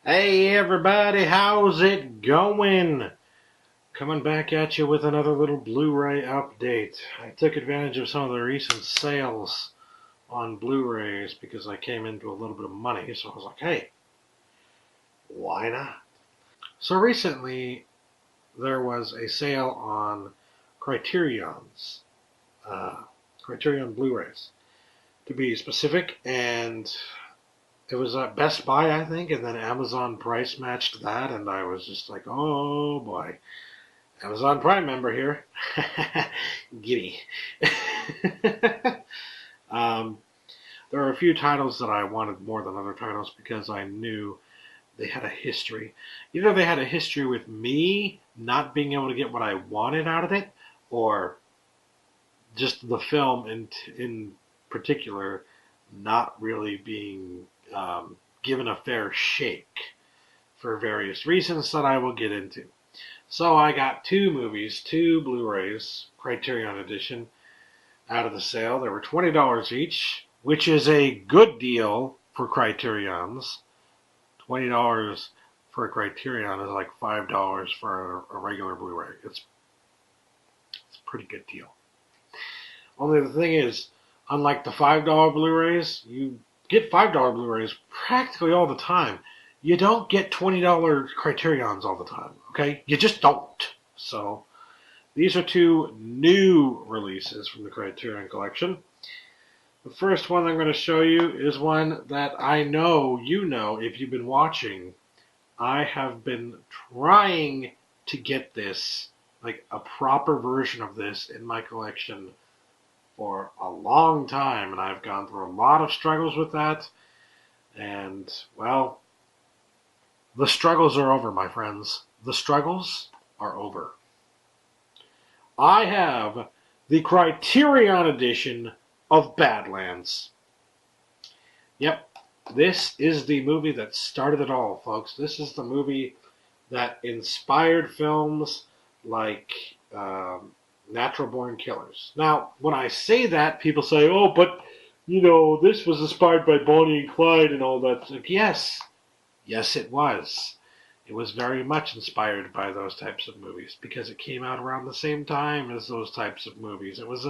Hey everybody, how's it going? Coming back at you with another little Blu-ray update. I took advantage of some of the recent sales on Blu-rays because I came into a little bit of money, so I was like, hey, why not? So recently there was a sale on Criterion's, Criterion Blu-rays, to be specific, and it was at Best Buy, I think, and then Amazon price matched that, and I was just like, oh boy. Amazon Prime member here. Giddy. um, there are a few titles that I wanted more than other titles because I knew they had a history. Either they had a history with me not being able to get what I wanted out of it, or just the film in particular not really being given a fair shake for various reasons that I will get into. So I got two movies, two Blu-rays, Criterion Edition, out of the sale. They were $20 each, which is a good deal for Criterions. $20 for a Criterion is like $5 for a regular Blu-ray. It's a pretty good deal. Only the thing is, unlike the $5 Blu-rays, you get $5 Blu-rays practically all the time. You don't get $20 Criterions all the time, okay? You just don't. So these are two new releases from the Criterion Collection. The first one I'm going to show you is one that I know you know if you've been watching. I have been trying to get this, like a proper version of this in my collection for a long time, and I've gone through a lot of struggles with that. And, well, the struggles are over, my friends. The struggles are over. I have the Criterion edition of Badlands. Yep, this is the movie that started it all, folks. This is the movie that inspired films like Natural Born Killers. Now, when I say that, people say, oh, but, you know, this was inspired by Bonnie and Clyde and all that. Like, yes, it was. It was very much inspired by those types of movies because it came out around the same time as those types of movies. It was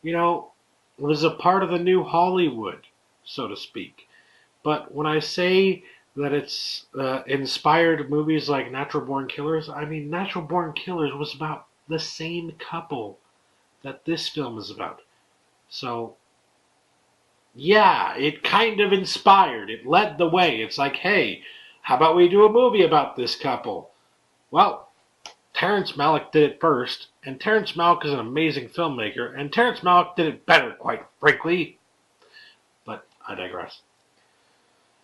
it was a part of the new Hollywood, so to speak. But when I say that it's inspired movies like Natural Born Killers, I mean Natural Born Killers was about the same couple that this film is about. So, yeah, it kind of inspired. It led the way. It's like, hey, how about we do a movie about this couple? Well, Terrence Malick did it first, and Terrence Malick is an amazing filmmaker, and Terrence Malick did it better, quite frankly. But I digress.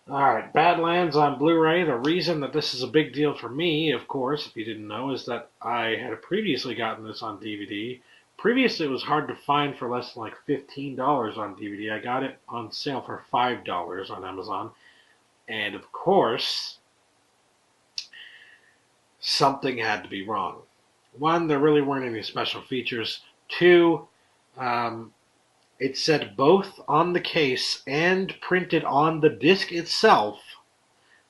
Alright, Badlands on Blu-ray. The reason that this is a big deal for me, of course, if you didn't know, is that I had previously gotten this on DVD. Previously, it was hard to find for less than like $15 on DVD. I got it on sale for $5 on Amazon. And of course, something had to be wrong. One, there really weren't any special features. Two, it said both on the case and printed on the disc itself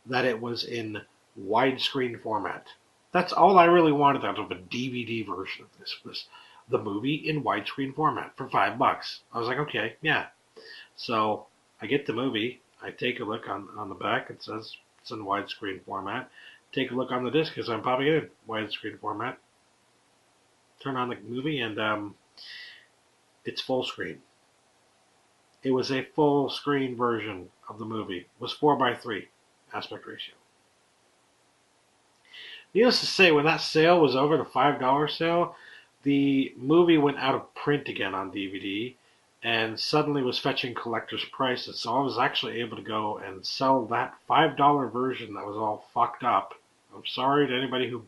that it was in widescreen format. That's all I really wanted out of a DVD version of this, was the movie in widescreen format for $5. I was like, okay, yeah. So I get the movie. I take a look on the back. It says it's in widescreen format. Take a look on the disc because I'm popping it in widescreen format. Turn on the movie and it's full screen. It was a full screen version of the movie. It was 4:3 aspect ratio. Needless to say, when that sale was over, the $5 sale, the movie went out of print again on DVD and suddenly was fetching collector's prices. So I was actually able to go and sell that $5 version that was all fucked up. I'm sorry to anybody who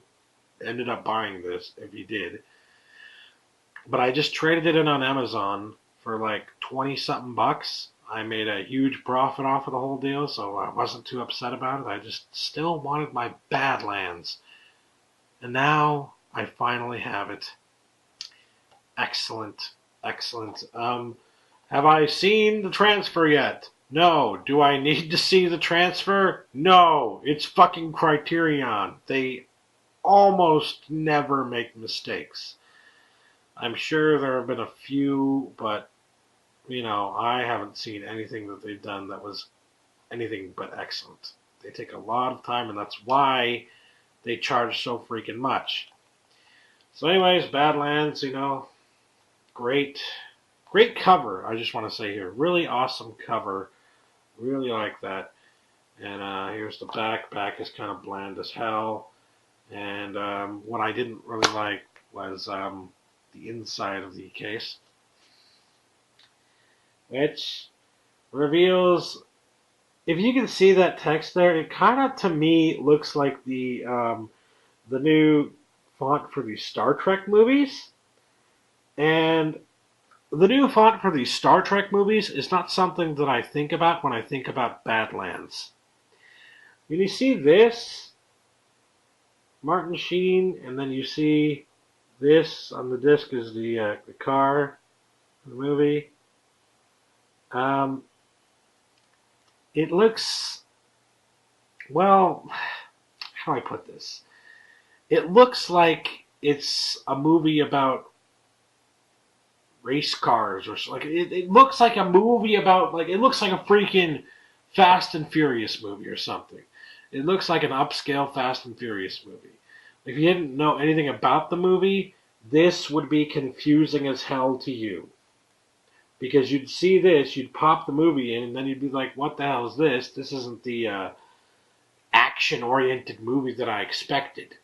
ended up buying this, if you did. But I just traded it in on Amazon for like 20-something bucks. I made a huge profit off of the whole deal, so I wasn't too upset about it. I just still wanted my Badlands. And now I finally have it. Excellent. Excellent. Have I seen the transfer yet? No. Do I need to see the transfer? No. It's fucking Criterion. They almost never make mistakes. I'm sure there have been a few, but, I haven't seen anything that they've done that was anything but excellent. They take a lot of time, and that's why they charge so freaking much. So, anyways, Badlands, great, great cover. I just want to say here, really awesome cover. Really like that. And here's the back. Back is kind of bland as hell. And what I didn't really like was the inside of the case, which reveals, if you can see that text there, it kind of to me looks like the new font for the Star Trek movies. And the new font for the Star Trek movies is not something that I think about when I think about Badlands. When you see this, Martin Sheen, and then you see this on the disc is the car, the movie. It looks, well, how do I put this? It looks like it's a movie about race cars or like it looks like a movie about like it looks like a freaking Fast and Furious movie or something. It looks like an upscale Fast and Furious movie. If you didn't know anything about the movie, this would be confusing as hell to you. Because you'd see this, you'd pop the movie in, and then you'd be like, what the hell is this? This isn't the action-oriented movie that I expected.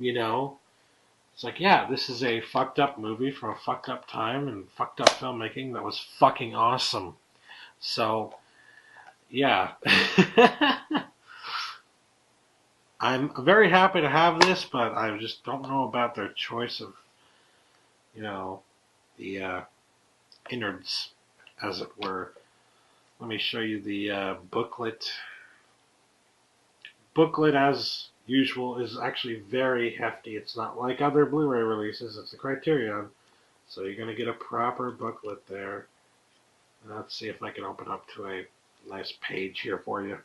It's like, yeah, this is a fucked up movie from a fucked up time and fucked up filmmaking that was fucking awesome. So, yeah. I'm very happy to have this, but I just don't know about their choice of, the innards, as it were. Let me show you the booklet. Booklet, as usual, is actually very hefty. It's not like other Blu-ray releases. It's a Criterion. So you're going to get a proper booklet there. Let's see if I can open up to a nice page here for you.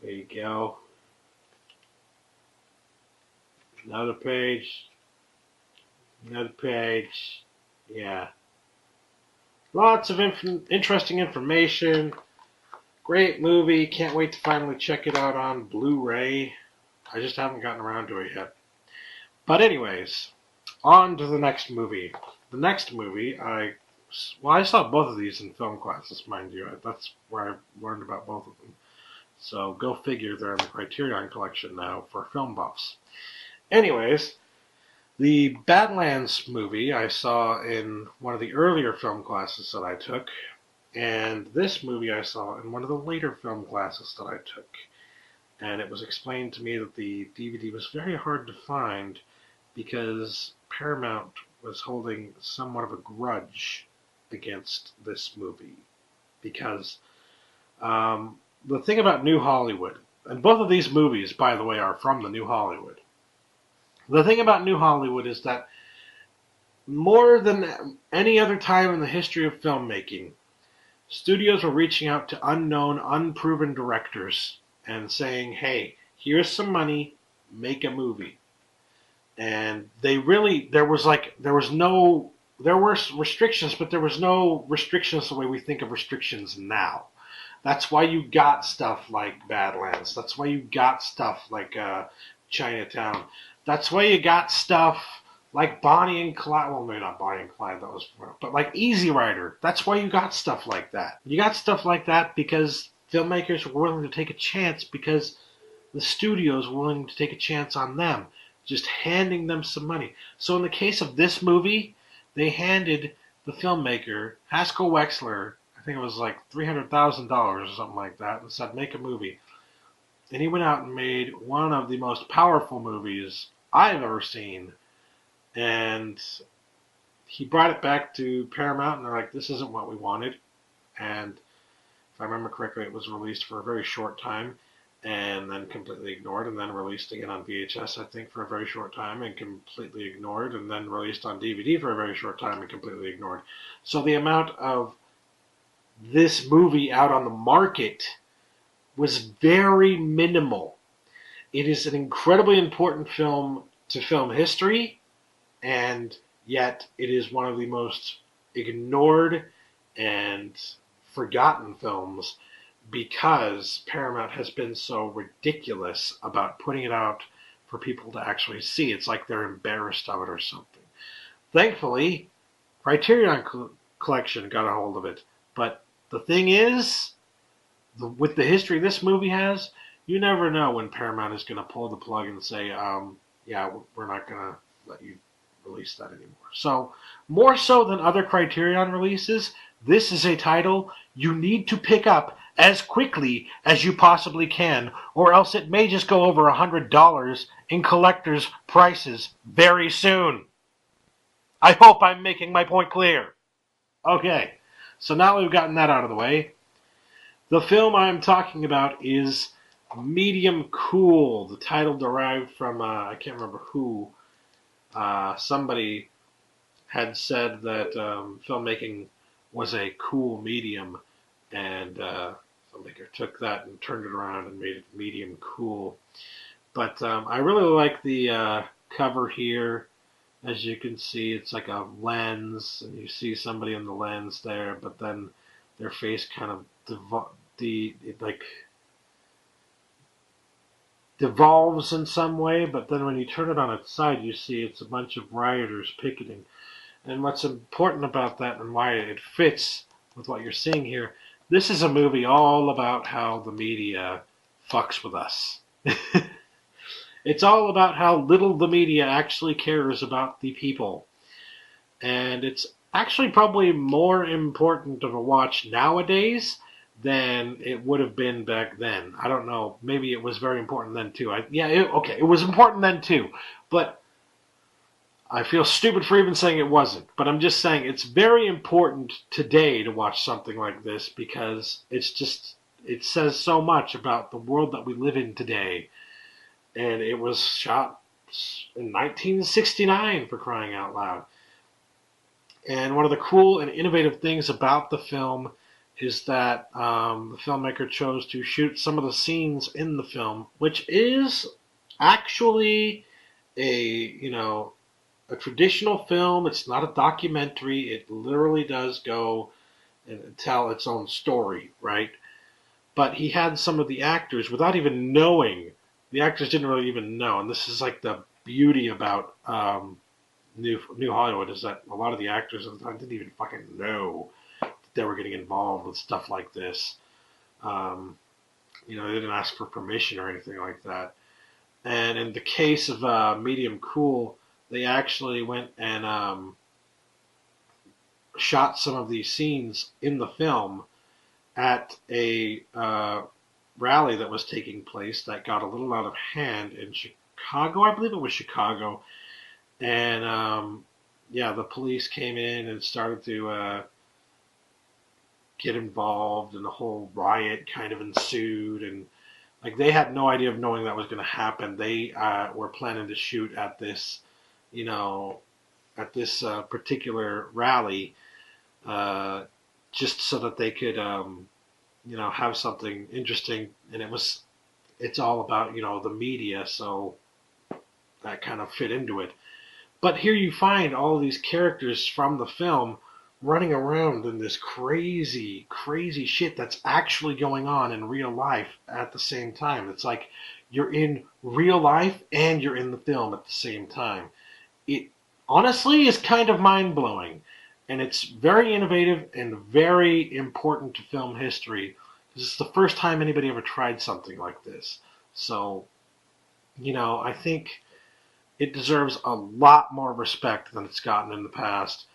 There you go. Another page. Another page. Yeah. Lots of interesting information. Great movie. Can't wait to finally check it out on Blu-ray. I just haven't gotten around to it yet. But anyways, on to the next movie. The next movie, I saw both of these in film classes, mind you. That's where I learned about both of them. So go figure, they're in the Criterion collection now for film buffs. Anyways, the Badlands movie I saw in one of the earlier film classes that I took, and this movie I saw in one of the later film classes that I took. And it was explained to me that the DVD was very hard to find because Paramount was holding somewhat of a grudge against this movie. Because the thing about New Hollywood, and both of these movies, by the way, are from the New Hollywood. The thing about New Hollywood is that more than any other time in the history of filmmaking, studios were reaching out to unknown, unproven directors and saying, hey, here's some money, make a movie. And there were restrictions, but there was no restrictions the way we think of restrictions now. That's why you got stuff like Badlands. That's why you got stuff like Chinatown. That's why you got stuff like Bonnie and Clyde. Well, maybe not Bonnie and Clyde, that was, but like Easy Rider. That's why you got stuff like that. You got stuff like that because filmmakers were willing to take a chance, because the studios were willing to take a chance on them, just handing them some money. So in the case of this movie, they handed the filmmaker, Haskell Wexler, I think it was like $300,000 or something like that, and said, make a movie. And he went out and made one of the most powerful movies I've ever seen. And he brought it back to Paramount, and they're like, this isn't what we wanted. And if I remember correctly, it was released for a very short time and then completely ignored, and then released again on VHS, I think, for a very short time and completely ignored, and then released on DVD for a very short time and completely ignored. So the amount of this movie out on the market was very minimal. It is an incredibly important film to film history, and yet it is one of the most ignored and forgotten films because Paramount has been so ridiculous about putting it out for people to actually see. It's like they're embarrassed of it or something. Thankfully, Criterion Collection got a hold of it. But the thing is, with the history this movie has, you never know when Paramount is going to pull the plug and say, yeah, we're not going to let you release that anymore. So, more so than other Criterion releases, this is a title you need to pick up as quickly as you possibly can, or else it may just go over $100 in collector's prices very soon. I hope I'm making my point clear. Okay, so now we've gotten that out of the way. The film I'm talking about is Medium Cool. The title derived from, I can't remember who, somebody had said that filmmaking was a cool medium, and filmmaker took that and turned it around and made it Medium Cool. But I really like the cover here. As you can see, it's like a lens, and you see somebody in the lens there, but then their face kind of devolves in some way, but then when you turn it on its side, you see it's a bunch of rioters picketing. And what's important about that and why it fits with what you're seeing here, this is a movie all about how the media fucks with us. It's all about how little the media actually cares about the people. And it's actually probably more important of a watch nowadays than it would have been back then. I don't know. Maybe it was very important then too. It was important then too. But I feel stupid for even saying it wasn't. But I'm just saying it's very important today to watch something like this because it says so much about the world that we live in today. And it was shot in 1969, for crying out loud. And one of the cool and innovative things about the film is that the filmmaker chose to shoot some of the scenes in the film, which is actually a traditional film. It's not a documentary. It literally does go and tell its own story, right? But he had some of the actors without even knowing. The actors didn't really even know, and this is like the beauty about New Hollywood is that a lot of the actors at the time didn't even fucking know that they were getting involved with stuff like this. They didn't ask for permission or anything like that. And in the case of Medium Cool, they actually went and shot some of these scenes in the film at a rally that was taking place that got a little out of hand in Chicago. I believe it was Chicago. And the police came in and started to get involved, and the whole riot kind of ensued. And like they had no idea of knowing that was going to happen. They were planning to shoot at this, particular rally, just so that they could have something interesting. And it's all about, the media, so that kind of fit into it. But here you find all these characters from the film running around in this crazy, crazy shit that's actually going on in real life at the same time. It's like you're in real life and you're in the film at the same time. It honestly is kind of mind-blowing. And it's very innovative and very important to film history. Because it's the first time anybody ever tried something like this. So, I think it deserves a lot more respect than it's gotten in the past.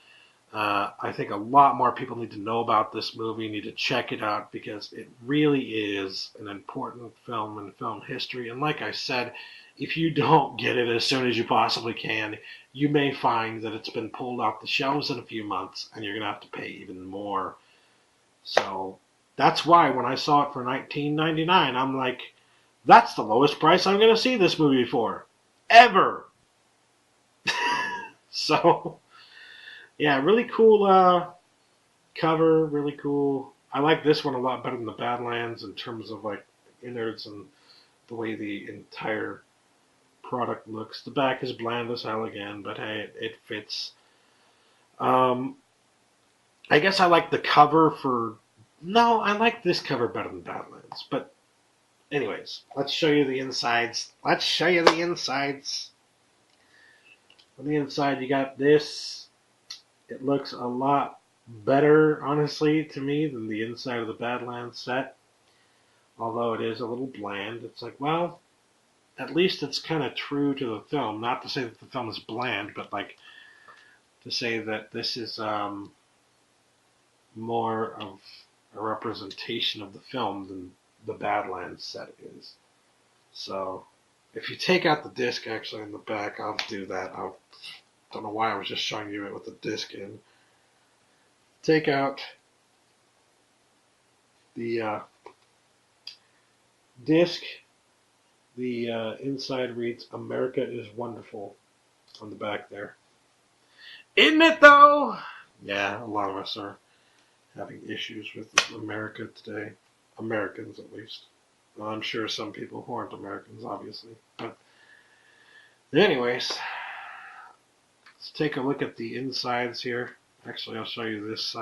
I think a lot more people need to know about this movie, need to check it out, because it really is an important film in film history. And like I said, if you don't get it as soon as you possibly can, you may find that it's been pulled off the shelves in a few months, and you're going to have to pay even more. So that's why when I saw it for $19.99, I'm like, that's the lowest price I'm going to see this movie for. Ever. So, yeah, really cool cover, really cool I like this one a lot better than the Badlands in terms of like innards and the way the entire product looks. The back is bland as hell again, but hey, it fits. Um, I guess I like the cover for. No, I like this cover better than Badlands. But anyways, let's show you the insides. Let's show you the insides. On the inside, you got this. It looks a lot better, honestly, to me than the inside of the Badlands set. Although it is a little bland. It's like, well, at least it's kind of true to the film. Not to say that the film is bland, but like to say that this is more of a representation of the film than the Badlands set is. So if you take out the disc actually in the back, I'll do that. I don't know why I was just showing you it with the disc in. Take out the disc. The inside reads "America is wonderful" on the back there. Isn't it though? Yeah, a lot of us are having issues with America today. Americans, at least. Well, I'm sure some people who aren't Americans, obviously. But anyways, let's take a look at the insides here. Actually, I'll show you this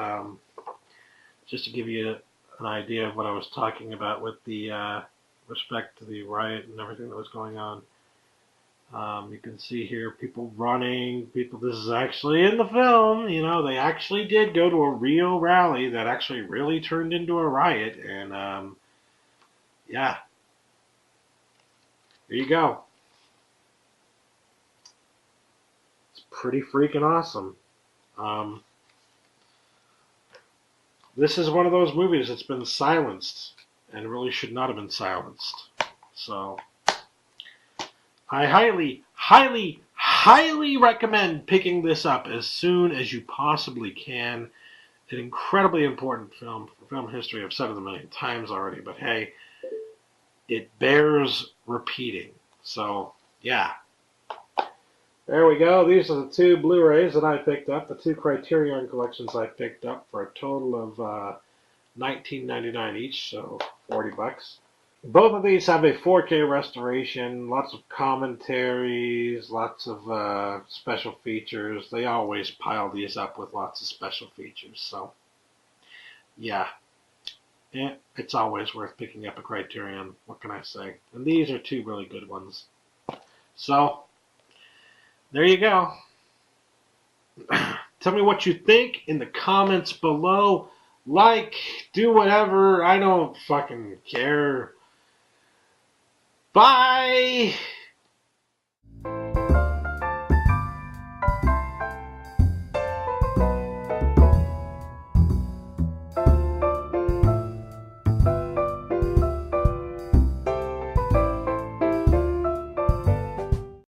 just to give you an idea of what I was talking about with the respect to the riot and everything that was going on. You can see here people running, people, this is actually in the film, you know, they actually did go to a real rally that actually really turned into a riot, and yeah, there you go. It's pretty freaking awesome. This is one of those movies that's been silenced and really should not have been silenced. So I highly, highly, highly recommend picking this up as soon as you possibly can. An incredibly important film for film history. I've said it a million times already, but hey, it bears repeating. So, yeah. There we go. These are the two Blu-rays that I picked up, the two Criterion collections I picked up for a total of $19.99 each, so $40. Both of these have a 4K restoration, lots of commentaries, lots of special features. They always pile these up with lots of special features. So, yeah, it's always worth picking up a Criterion. What can I say? And these are two really good ones. So, there you go. Tell me what you think in the comments below. Like, do whatever. I don't fucking care. Bye!